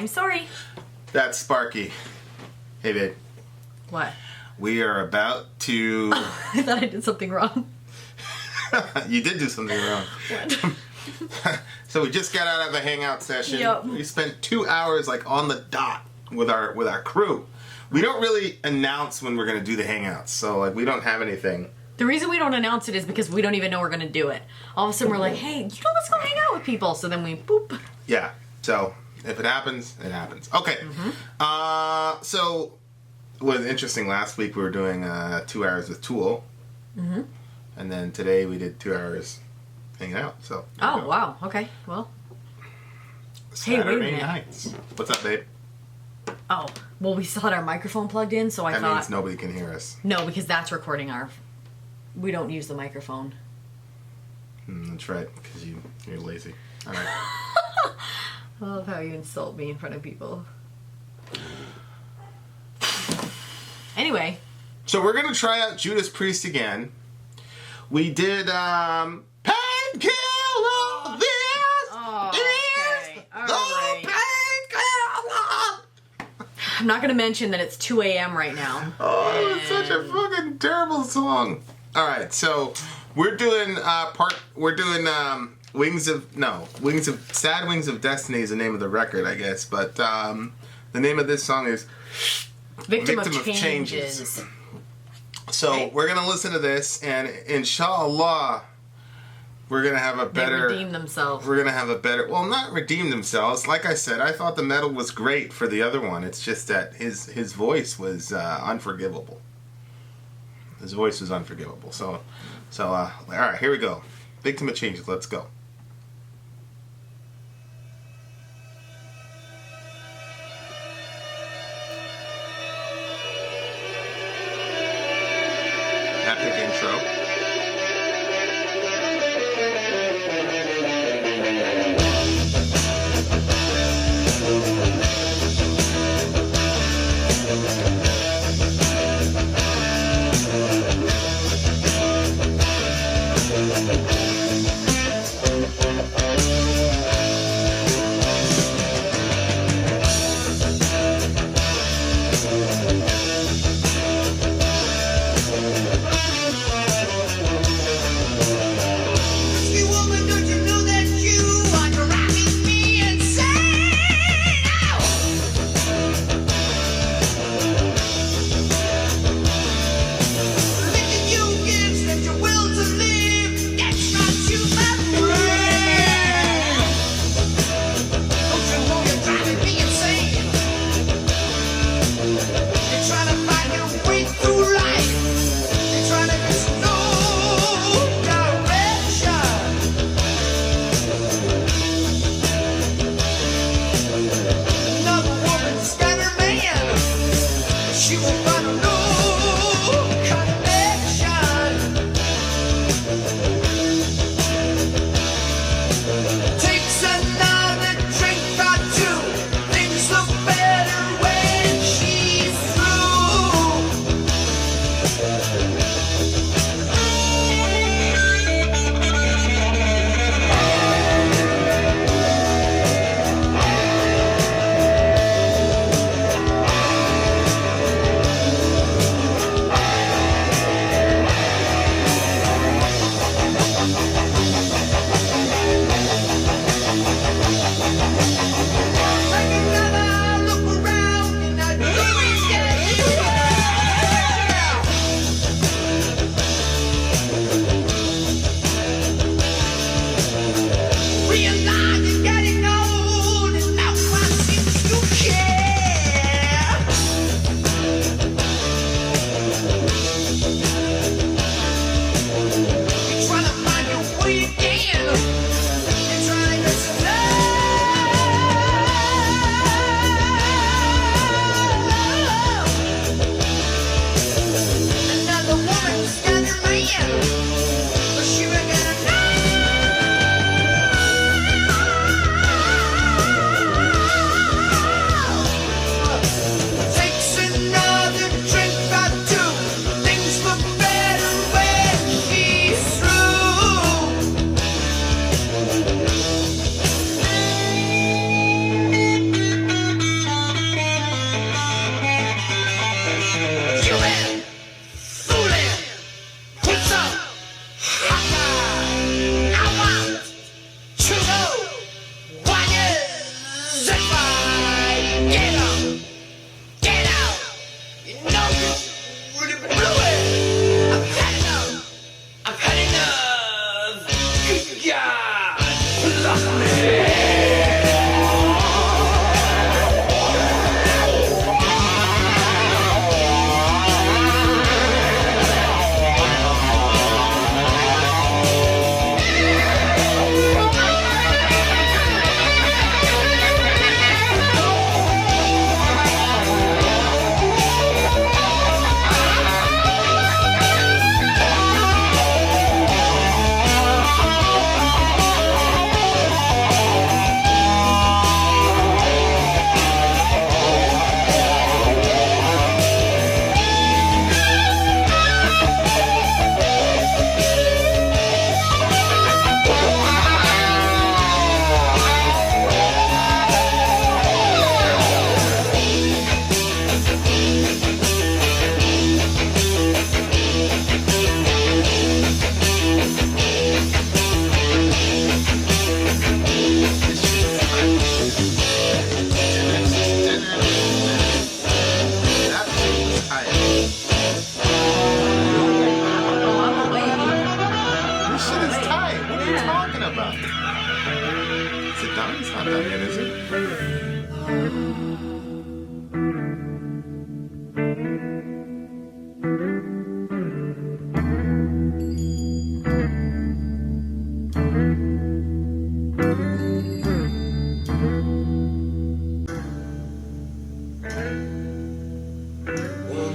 I'm Sori. That's Sparky. Hey, babe. What? We are about to... I thought I did something wrong. You did do something wrong. What? So we just got out of a hangout session. Yep. We spent 2 hours like on the dot with our crew. We don't really announce when we're going to do the hangouts, so like we don't have anything. The reason we don't announce it is because we don't even know we're going to do it. All of a sudden we're like, hey, let's go hang out with people. So then we boop. Yeah. So if it happens, it happens. Okay. Mm-hmm. So it was interesting. Last week we were doing 2 hours with Tool. Mm-hmm. And then today we did 2 hours hanging out. So. Oh, wow. Okay. Well. Saturday hey, wait a minute. nights. What's up, babe? Oh, well, we still had our microphone plugged in, so I that thought... means nobody can hear us. No, because that's recording our... We don't use the microphone. That's right, because you're lazy. All right. I love how you insult me in front of people. Anyway. So we're going to try out Judas Priest again. We did Painkiller This Oh, is okay. All the right. Painkiller. I'm not going to mention that it's 2 a.m. right now. Oh, it's such a fucking terrible song. All right, so we're doing Wings of Sad Wings of Destiny is the name of the record, I guess, but the name of this song is Victim of Changes. So Right. we're gonna listen to this, and inshallah, we're gonna have a better. They redeem themselves. We're gonna have a better. Well, not redeem themselves. Like I said, I thought the metal was great for the other one. It's just that his voice was unforgivable. His voice was unforgivable. So, all right, here we go. Victim of Changes. Let's go. Epic intro.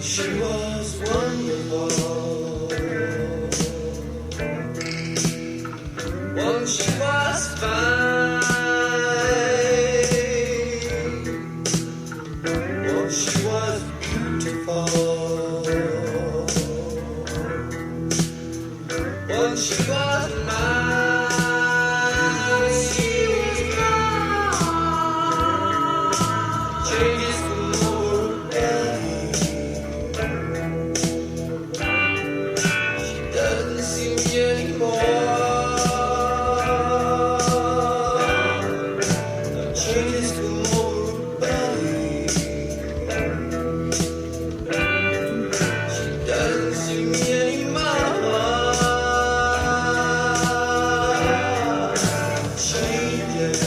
She was wonderful. Once she was fine. Once she was beautiful. Once she was mine. She was mine. Changes for more day. Doesn't see me anymore. Changes for more day. She doesn't see me anymore. Changes.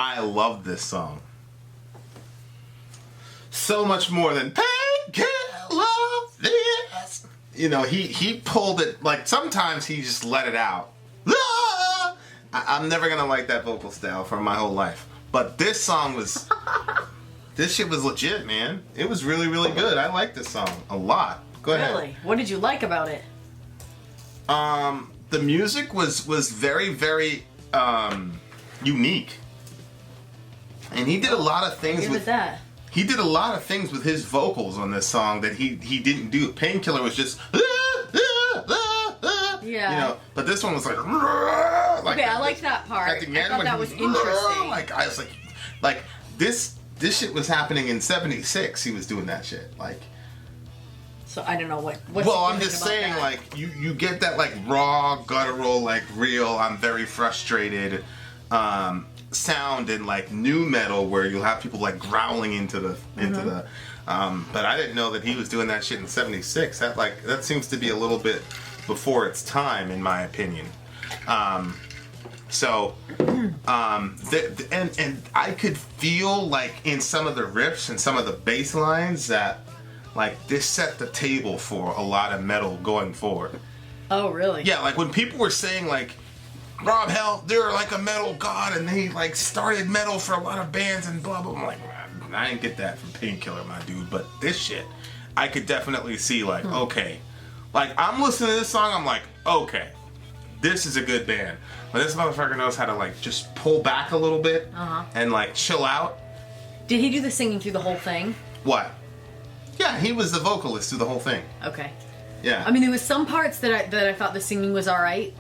I love this song. So much more than painkiller. This. You know, he pulled it, like sometimes he just let it out. I'm never gonna like that vocal style for my whole life. But this song was, this shit was legit, man. It was really, really good. I like this song a lot. Go ahead. Really? What did you like about it? The music was very, very unique. And he did a lot of things with that. He did a lot of things with his vocals on this song that he didn't do. Painkiller was just Yeah. You know, but this one was like Okay, I liked that part. At the end, I thought when that he was interesting. Like I was like this shit was happening in '76. He was doing that shit. Like, So I don't know what. well, I'm just saying, that? like you get that like raw, guttural, like real. I'm very frustrated. Sound in like new metal where you'll have people like growling into the but I didn't know that he was doing that shit in '76. That seems to be a little bit before its time, in my opinion. And I could feel like in some of the riffs and some of the bass lines that like this set the table for a lot of metal going forward. Oh, really? Yeah, like when people were saying like Rob Hell, they're like a metal god and they like started metal for a lot of bands and blah blah. I'm like, man, I didn't get that from Painkiller, my dude, but this shit I could definitely see like, okay. Like I'm listening to this song, I'm like, okay, this is a good band. But this motherfucker knows how to like just pull back a little bit and like chill out. Did he do the singing through the whole thing? What? Yeah, he was the vocalist through the whole thing. Okay. Yeah. I mean, there was some parts that I thought the singing was all right.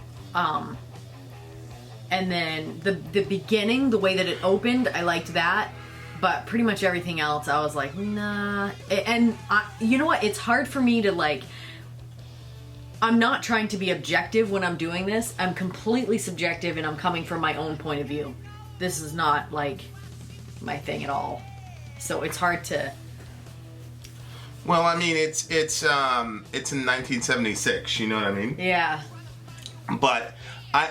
And then the beginning, the way that it opened, I liked that. But pretty much everything else, I was like, nah. And you know what? It's hard for me to like. I'm not trying to be objective when I'm doing this. I'm completely subjective, and I'm coming from my own point of view. This is not like my thing at all. So it's hard to. Well, I mean, it's in 1976. You know what I mean? Yeah. But I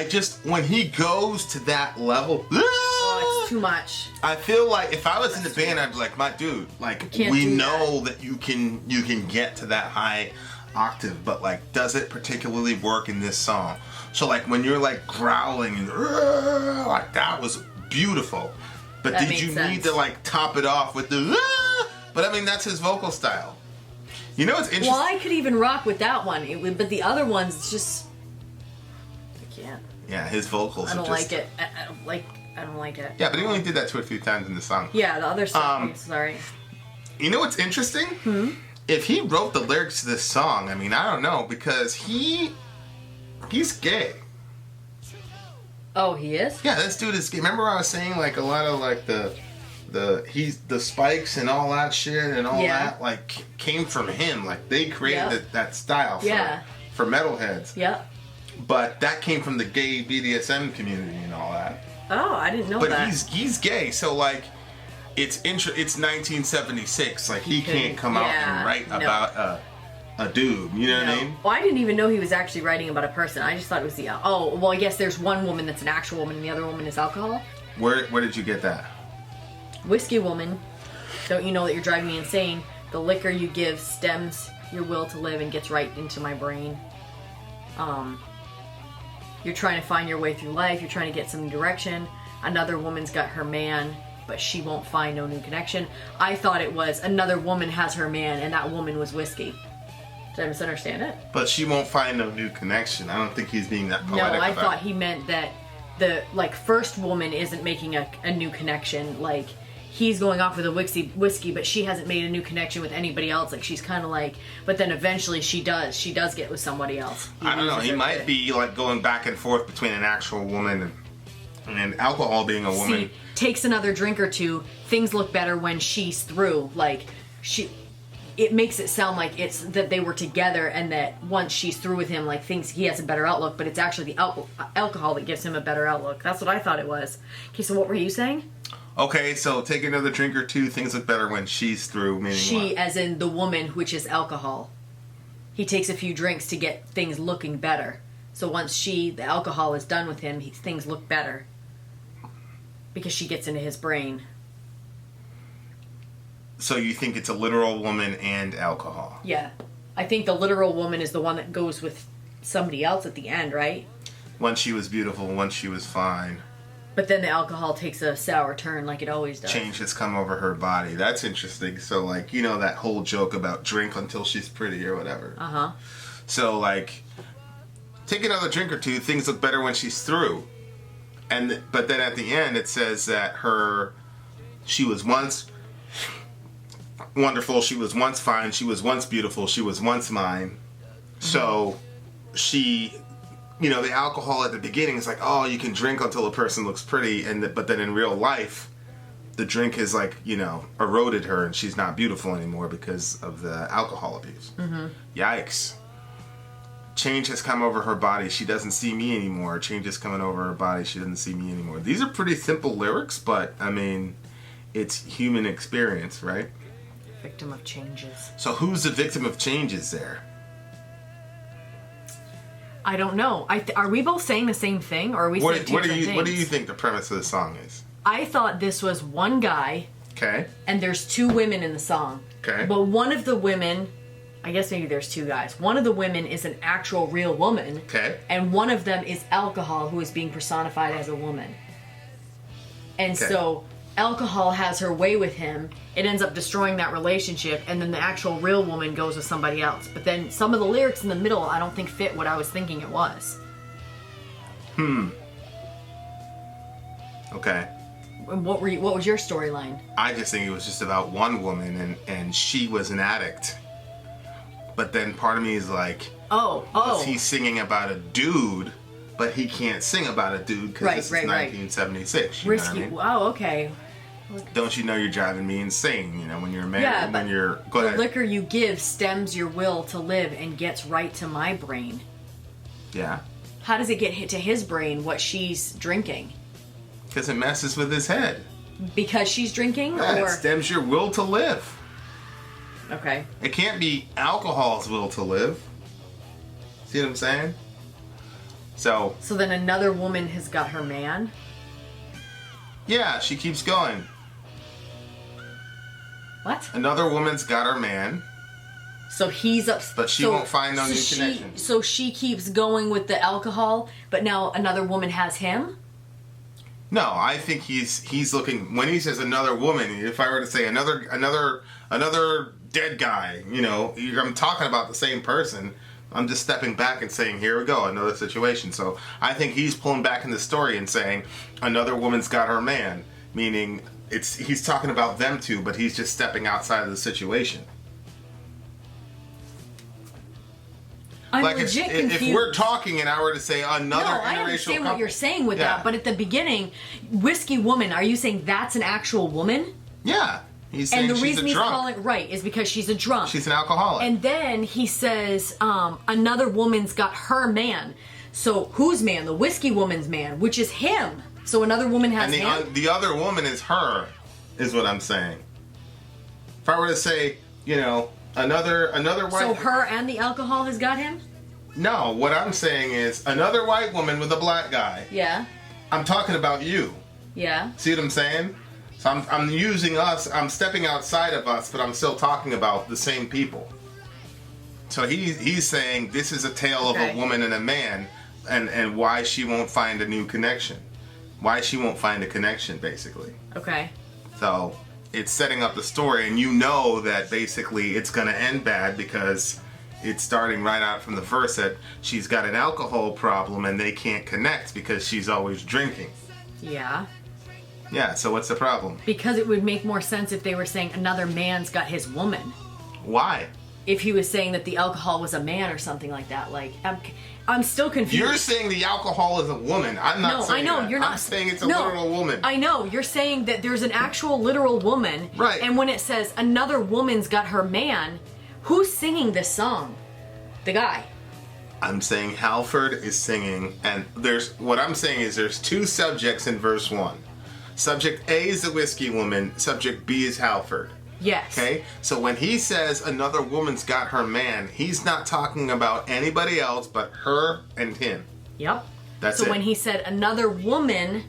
just when he goes to that level, Oh, it's too much. I feel like if I was in the band, I'd be like, my dude, like we know that you can get to that high octave, but like, does it particularly work in this song? So like when you're like growling and like that was beautiful, but That did you made sense. need to like top it off with the? But I mean, that's his vocal style. You know what's interesting? Well, I could even rock with that one, but the other ones, it's just I can't. Yeah, his vocals. I don't are just, like it. I don't like it. Yeah, but he only did that 2 or 3 times in the song. Yeah, the other stuff. Sorry. You know what's interesting? If he wrote the lyrics to this song, I mean, I don't know, because he's gay. Oh, he is? Yeah, this dude is gay. Remember I was saying like a lot of like the spikes and all that shit and all that like came from him. Like they created that style for metalheads. Yep. But that came from the gay BDSM community and all that. Oh, I didn't know But that. he's gay, so like it's 1976. Like he can't come out and write about a dude. You know what I mean? Well, I didn't even know he was actually writing about a person. I just thought it was the. Oh, well, I guess there's one woman that's an actual woman, and the other woman is alcohol. Where did you get that? Whiskey woman. Don't you know that you're driving me insane? The liquor you give stems your will to live and gets right into my brain. You're trying to find your way through life. You're trying to get some direction. Another woman's got her man, but she won't find no new connection. I thought it was another woman has her man, and that woman was whiskey. Did I misunderstand it? But she won't find no new connection. I don't think he's being that poetic. No, I about thought it. he meant that the first woman isn't making a new connection. Like he's going off with a whiskey, but she hasn't made a new connection with anybody else. Like she's kind of like, but then eventually she does get with somebody else. I don't know. He might be like going back and forth between an actual woman and alcohol being a woman. See, takes another drink or two. Things look better when she's through. Like it makes it sound like it's that they were together and that once she's through with him, like he has a better outlook. But it's actually the alcohol that gives him a better outlook. That's what I thought it was. Okay, so what were you saying? Okay, so take another drink or two. Things look better when she's through. Meaning She, what? as in the woman, which is alcohol. He takes a few drinks to get things looking better. So once the alcohol is done with him, things look better. Because she gets into his brain. So you think it's a literal woman and alcohol? Yeah. I think the literal woman is the one that goes with somebody else at the end, right? Once she was beautiful, once she was fine. But then the alcohol takes a sour turn like it always does. Change has come over her body. That's interesting. So, like, you know that whole joke about drink until she's pretty or whatever. Uh-huh. So, like, take another drink or two. Things look better when she's through. But then at the end, it says that she was once wonderful. She was once fine. She was once beautiful. She was once mine. So, she, the alcohol at the beginning is like, oh, you can drink until a person looks pretty, but then in real life, the drink has like, eroded her and she's not beautiful anymore because of the alcohol abuse. Mm-hmm. Yikes. Change has come over her body. She doesn't see me anymore. Change is coming over her body. She doesn't see me anymore. These are pretty simple lyrics, but I mean, it's human experience, right? Victim of changes. So who's the victim of changes there? I don't know. Are we both saying the same thing, or are we saying two different things? What do you think the premise of the song is? I thought this was one guy. Okay. And there's two women in the song. Okay. But one of the women, I guess maybe there's two guys. One of the women is an actual real woman. Okay. And one of them is alcohol, who is being personified as a woman. And so alcohol has her way with him. It ends up destroying that relationship, and then the actual real woman goes with somebody else. But then some of the lyrics in the middle I don't think fit what I was thinking it was. Okay. What was your storyline? I just think it was just about one woman, and she was an addict. But then part of me is like, is he singing about a dude, but he can't sing about a dude because this is 1976. You Risky. know what I mean? Wow, okay. Don't you know you're driving me insane? When you're married, Yeah, when you're... Go the ahead. liquor you give stems your will to live and gets right to my brain. Yeah. How does it get to his brain what she's drinking? Because it messes with his head. Because she's drinking? Yeah, or it stems your will to live. Okay. It can't be alcohol's will to live. See what I'm saying? So then another woman has got her man? yeah, she keeps going. What? Another woman's got her man. So he's up, But she won't find no new connection. So she keeps going with the alcohol, but now another woman has him? No, I think he's looking, when he says another woman, if I were to say another dead guy, I'm talking about the same person. I'm just stepping back and saying, here we go, another situation. So I think he's pulling back in the story and saying another woman's got her man, meaning he's talking about them two, but he's just stepping outside of the situation. I'm Like legit if confused. we're talking and I were to say another No, interracial I understand couple, what you're saying with Yeah. that, but at the beginning, Whiskey Woman, are you saying that's an actual woman? Yeah, he's saying And the she's reason a he's drunk. calling is because she's a drunk. She's an alcoholic. And then he says, another woman's got her man. So whose man? The Whiskey Woman's man, which is him. So another woman has And him? the other woman is her, is what I'm saying. If I were to say, another white... So her and the alcohol has got him? No, what I'm saying is another white woman with a black guy. Yeah. I'm talking about you. Yeah. See what I'm saying? So I'm using us, I'm stepping outside of us, but I'm still talking about the same people. So he's saying this is a tale of a woman and a man, and why she won't find a new connection. Why she won't find a connection, basically. Okay. So it's setting up the story, and you know that basically it's going to end bad because it's starting right out from the verse that she's got an alcohol problem and they can't connect because she's always drinking. Yeah. Yeah, so what's the problem? Because it would make more sense if they were saying another man's got his woman. Why? If he was saying that the alcohol was a man or something like that. Like, I'm still confused. You're saying the alcohol is a woman. I'm not saying I know, that. you're not. I'm saying it's a literal woman. I know, you're saying that there's an actual literal woman. Right. And when it says another woman's got her man, who's singing this song? The guy. I'm saying Halford is singing, and what I'm saying is there's two subjects in verse 1. Subject A is the whiskey woman, subject B is Halford. Yes. Okay? So when he says another woman's got her man, he's not talking about anybody else but her and him. Yep. That's so it. when he said another woman,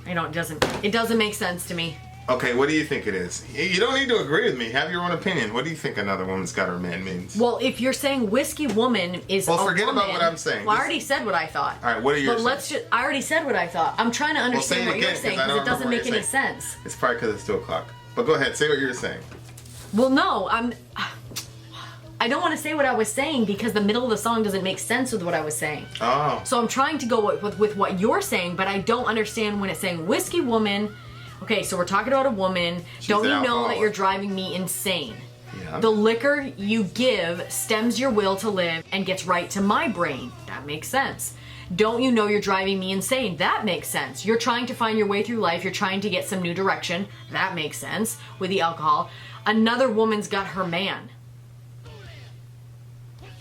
it doesn't make sense to me. Okay, what do you think it is? You don't need to agree with me. Have your own opinion. What do you think another woman's got her man means? Well, if you're saying whiskey woman is a forget woman, about what I'm saying. Well, I already said what I thought. All right, what are yours? But I already said what I thought. I'm trying to understand say it what again, you're saying 'cause I because don't it doesn't remember make what any you're sense. It's probably because it's 2 o'clock. But go ahead, say what you're saying. Well, no, I don't want to say what I was saying because the middle of the song doesn't make sense with what I was saying. Oh. So I'm trying to go with what you're saying, but I don't understand when it's saying whiskey woman. Okay, so we're talking about a woman. Don't an you know that alcoholic. you're driving me insane? Yeah. The liquor you give stems your will to live and gets right to my brain. That makes sense. Don't you know you're driving me insane? That makes sense. You're trying to find your way through life. You're trying to get some new direction. That makes sense with the alcohol. Another woman's got her man.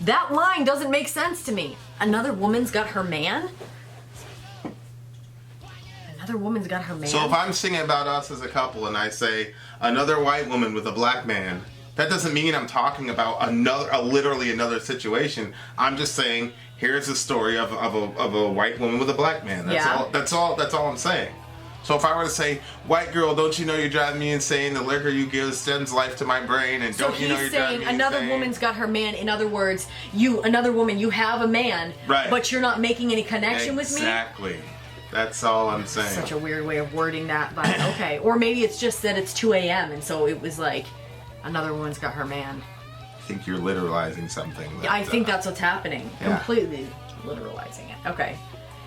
That line doesn't make sense to me. Another woman's got her man? Another woman's got her man? So if I'm singing about us as a couple and I say another white woman with a black man, that doesn't mean I'm talking about literally another situation. I'm just saying here's a story of a white woman with a black man. That's all I'm saying. So if I were to say, white girl, don't you know you're driving me insane? The liquor you give sends life to my brain, and don't you know you're driving me insane? Another woman's got her man. In other words, another woman, you have a man, right, but you're not making any connection with me? Exactly. That's all I'm saying. Such a weird way of wording that, but okay. Or maybe it's just that it's 2 a.m. and so it was like, another woman's got her man. I think you're literalizing something. I think that's what's happening. Yeah. Completely literalizing it. Okay.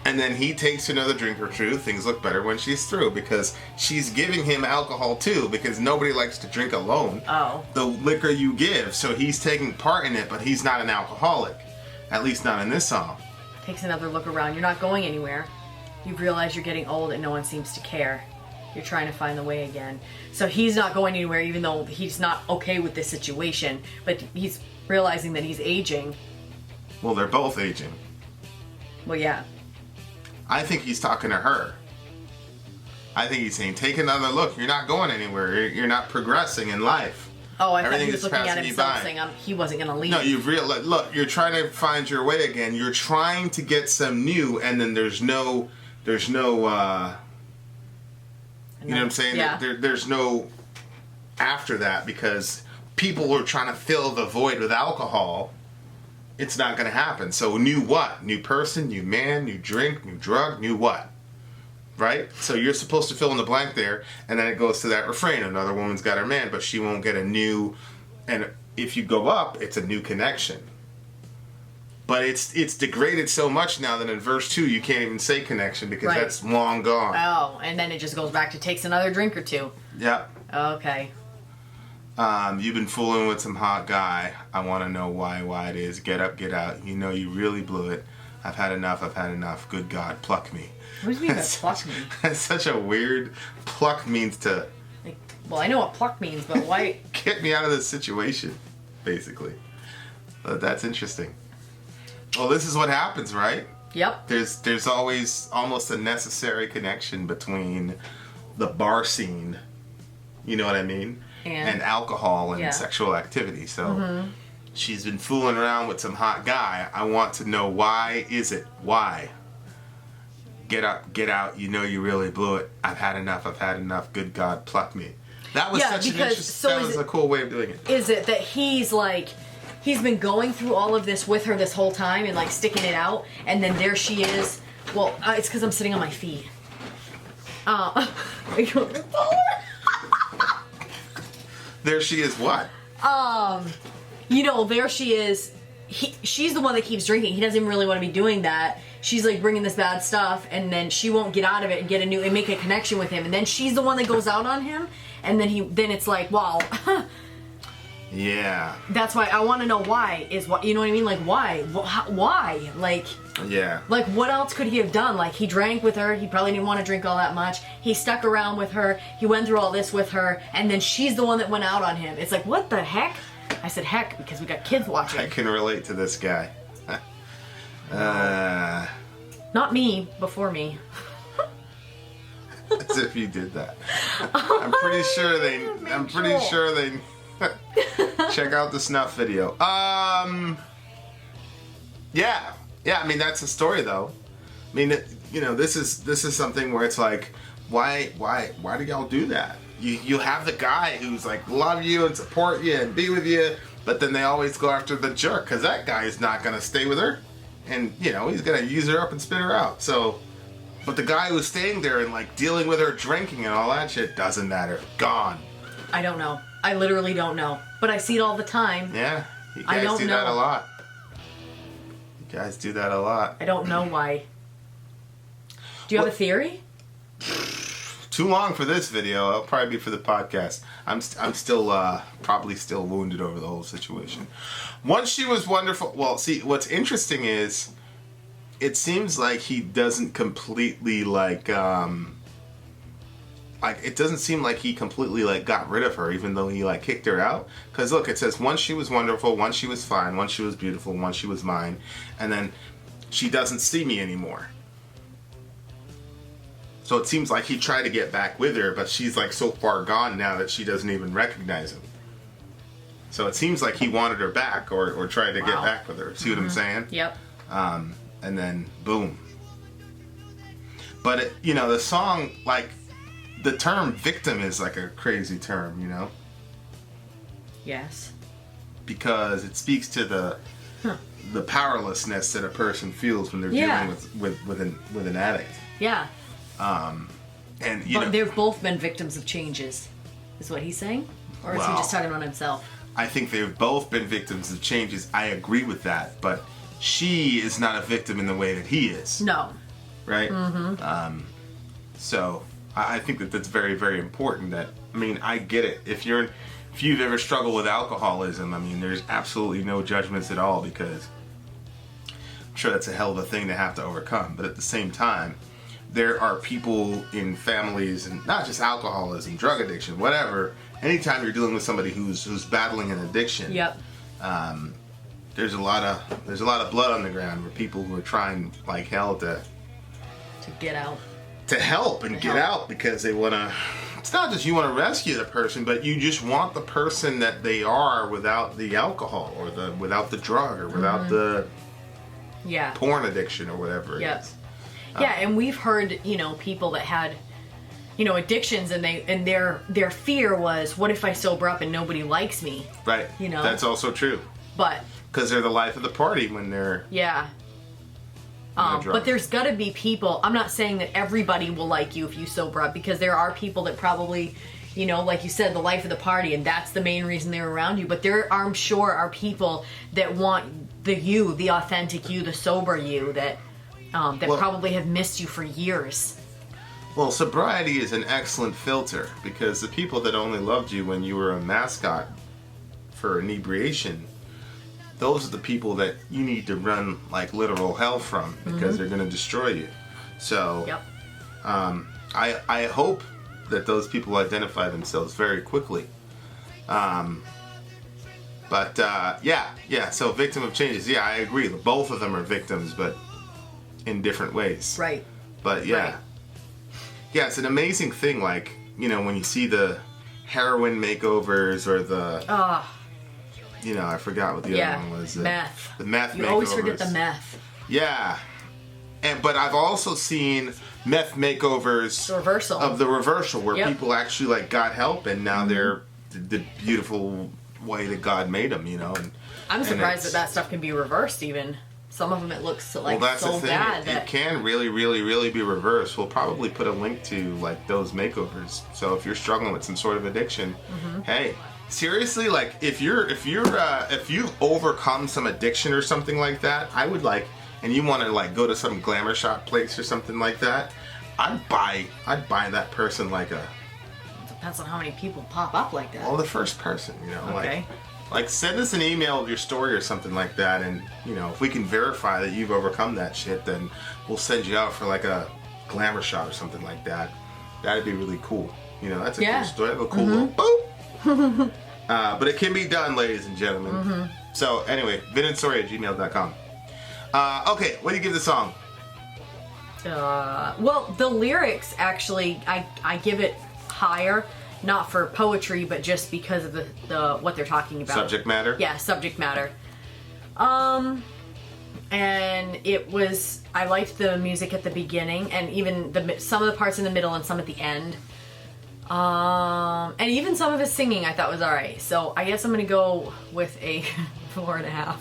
And then he takes another drink or two. Things look better when she's through because she's giving him alcohol too because nobody likes to drink alone. Oh. The liquor you give, so he's taking part in it, but he's not an alcoholic. At least not in this song. Takes another look around. You're not going anywhere. You've realized you're getting old and no one seems to care. You're trying to find the way again. So he's not going anywhere even though he's not okay with this situation, but he's realizing that he's aging. Well, they're both aging. Well, yeah. I think he's talking to her. I think he's saying, take another look. You're not going anywhere. You're not progressing in life. Oh, I thought Everything he was is looking at passing you himself by. saying he wasn't going to leave. No, you've realized, look, you're trying to find your way again. You're trying to get some new, and then there's no, you know what I'm saying? Yeah. There's no after that because people are trying to fill the void with alcohol. It's not going to happen. So new what? New person, new man, new drink, new drug, new what? Right? So you're supposed to fill in the blank there, and then it goes to that refrain. Another woman's got her man, but she won't get a new, and if you go up, it's a new connection. But it's degraded so much now that in verse 2 you can't even say connection because Right. that's long gone. Oh, and then it just goes back to takes another drink or two. Yeah. Okay. You've been fooling with some hot guy. I want to know why it is. Get up, get out. You know you really blew it. I've had enough. Good God, pluck me. What do you mean by pluck me? That's such a weird... Pluck means to... Like, well, I know what pluck means, but why... Get me out of this situation, basically. But that's interesting. Well, this is what happens, right? Yep. There's always almost a necessary connection between the bar scene, you know what I mean? And alcohol and Yeah. sexual activity. So she's been fooling around with some hot guy. I want to know why is it? Why? Get up, get out. You know you really blew it. I've had enough. Good God, pluck me. That was such an interesting. That was a cool way of doing it. Is it that he's been going through all of this with her this whole time and like sticking it out, and then there she is. Well, it's because I'm sitting on my feet. There she is. What? There she is. She's the one that keeps drinking. He doesn't even really want to be doing that. She's like bringing this bad stuff, and then she won't get out of it and get and make a connection with him. And then she's the one that goes out on him, and then it's like, well, yeah. That's why I want to know why is what you know what I mean? Like why? Why? Like. Yeah. Like, what else could he have done? Like, he drank with her. He probably didn't want to drink all that much. He stuck around with her. He went through all this with her. And then she's the one that went out on him. It's like, what the heck? I said heck because we got kids watching. I can relate to this guy. Not me, before me. As if you did that. I'm pretty sure they check out the snuff video. Yeah, I mean that's the story though. I mean, this is something where it's like, why do y'all do that? You have the guy who's like love you and support you and be with you, but then they always go after the jerk because that guy is not gonna stay with her, and he's gonna use her up and spit her out. So, but the guy who's staying there and like dealing with her drinking and all that shit doesn't matter. Gone. I don't know. I literally don't know, but I see it all the time. Yeah, you I guys don't do know. that a lot. Guys do that a lot. I don't know why. Do you have a theory? too long for this video. It'll probably be for the podcast. I'm still probably still wounded over the whole situation. Once She Was Wonderful. Well, see, what's interesting is it seems like he doesn't completely like it doesn't seem like he completely like got rid of her, even though he like kicked her out. Because look, it says once she was wonderful, once she was fine, once she was beautiful, once she was mine, and then she doesn't see me anymore. So it seems like he tried to get back with her, but she's like so far gone now that she doesn't even recognize him. So it seems like he wanted her back, or tried to get back with her. See what I'm saying? Yep. And then boom. But it, you know, the song, like, the term victim is like a crazy term, you know? Yes. Because it speaks to the powerlessness that a person feels when they're dealing with an addict. Yeah. And you know, they've both been victims of changes, is what he's saying? Or is he just talking about himself? I think they've both been victims of changes. I agree with that, but she is not a victim in the way that he is. No. Right? Mm-hmm. So I think that that's very, very important. That, I mean, I get it. If you've ever struggled with alcoholism, I mean, there's absolutely no judgments at all, because I'm sure that's a hell of a thing to have to overcome. But at the same time, there are people in families, and not just alcoholism, drug addiction, whatever. Anytime you're dealing with somebody who's battling an addiction, yep. There's a lot of blood on the ground, where people who are trying like hell to get out. To help and get out, because they want to. It's not just you want to rescue the person, but you just want the person that they are without the alcohol, or without the drug, or without the porn addiction, or whatever it is. Yeah, and we've heard, you know, people that had, you know, addictions, and their fear was, what if I sober up and nobody likes me? Right. You know, that's also true. But because they're the life of the party when they're but there's got to be people. I'm not saying that everybody will like you if you sober up, because there are people that probably, you know, like you said, the life of the party, and that's the main reason they're around you. But there, I'm sure, are people that want the authentic you, the sober you, that probably have missed you for years. Well, sobriety is an excellent filter, because the people that only loved you when you were a mascot for inebriation, those are the people that you need to run like literal hell from, because they're going to destroy you. So, I hope that those people identify themselves very quickly. So victim of changes. Yeah, I agree. Both of them are victims, but in different ways. Right. But yeah, it's an amazing thing. Like, you know, when you see the heroin makeovers, or the you know, I forgot what the other one was. Meth. The meth makeovers. You always forget the meth. Yeah. But I've also seen meth makeovers. The reversal, where people actually like got help, and now they're the beautiful way that God made them, you know. And I'm surprised that stuff can be reversed even. Some of them it looks like so bad that it can really, really, really be reversed. We'll probably put a link to like those makeovers. So if you're struggling with some sort of addiction, hey, seriously, like if you've overcome some addiction or something like that, I would like, and you want to like go to some glamour shop place or something like that, I'd buy that person like a. Depends on how many people pop up like that. Well, the first person, you know, okay. Like send us an email of your story or something like that, and you know, if we can verify that you've overcome that shit, then we'll send you out for like a glamour shot or something like that. That'd be really cool. You know, that's a cool story. Have a cool little boop. But it can be done, ladies and gentlemen. So anyway, vinandsori@gmail.com. Okay, what do you give the song? Well, the lyrics actually, I give it higher. Not for poetry, but just because of the what they're talking about. Subject matter? Yeah, subject matter. And it was, I liked the music at the beginning, and even some of the parts in the middle and some at the end. And even some of his singing I thought was alright. So I guess I'm going to go with a 4.5.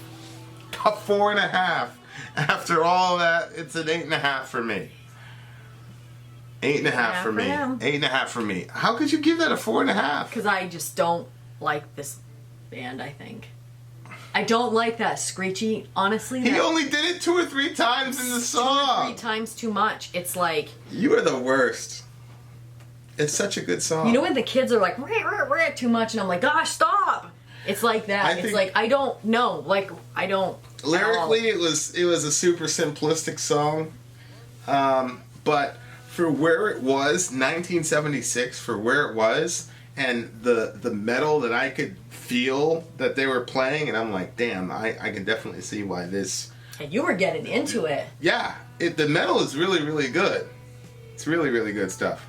A 4.5. After all that, it's an 8.5 for me. 8.5 for me. 8.5 for me. How could you give that a 4.5? Because I just don't like this band, I think. I don't like that screechy, honestly. He only did it 2 or 3 times in the song. 2 or 3 times too much. It's like... You are the worst. It's such a good song. You know when the kids are like "Rah, rah, rah," too much, and I'm like, gosh, stop. It's like that. I It's think- like I don't know. Like I don't. Lyrically, it was a super simplistic song, but for where it was, 1976, for where it was, and the metal that I could feel that they were playing, and I'm like, damn, I can definitely see why this. And you were getting into it. Yeah, the metal is really, really good. It's really, really good stuff.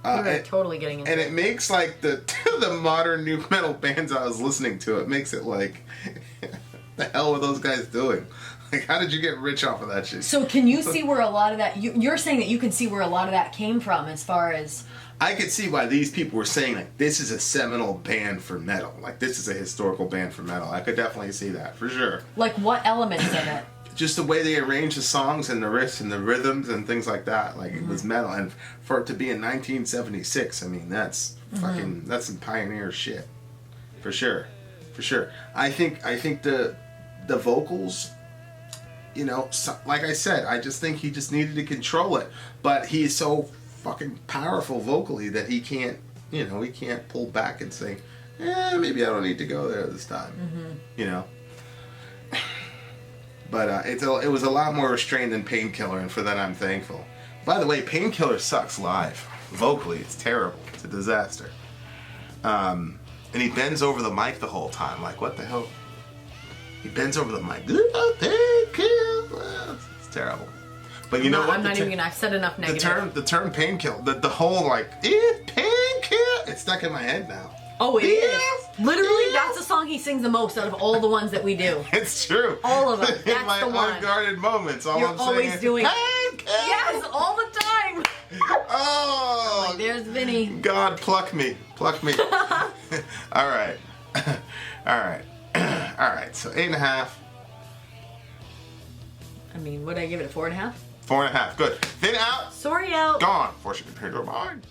You were totally getting into And it. it makes like the modern new metal bands I was listening to. It makes it like, the hell were those guys doing? Like, how did you get rich off of that shit? So can you see where a lot of that? You're saying that you can see where a lot of that came from, as far as. I could see why these people were saying like this is a seminal band for metal. Like this is a historical band for metal. I could definitely see that for sure. Like what elements in it? Just the way they arranged the songs and the riffs and the rhythms and things like that. Like it was metal, and for it to be in 1976, I mean that's fucking that's some pioneer shit, for sure, for sure. I think the vocals, you know, so, like I said, I just think he just needed to control it, but he is so fucking powerful vocally that he can't, you know, he can't pull back and say, maybe I don't need to go there this time, you know. But it was a lot more restrained than Painkiller, and for that I'm thankful. By the way, Painkiller sucks live. Vocally, it's terrible. It's a disaster. And he bends over the mic the whole time. Like, what the hell? He bends over the mic. Painkiller. It's terrible. But you know what? I'm not even gonna. I've said enough negative. The term painkiller, the whole like, painkiller, it's stuck in my head now. Oh, it is. Yes. Literally, that's the song he sings the most out of all the ones that we do. It's true. All of them. In That's my the one. unguarded moments, all You're I'm saying always is, doing. painkiller. Yes, all the time. Oh, Like, there's Vinny. God, pluck me. Pluck me. All right. All right. All right. So 8.5. I mean, what did I give it? A 4.5? 4.5. Good. Then out. Sorry out. Gone. Fortune compared to a mind.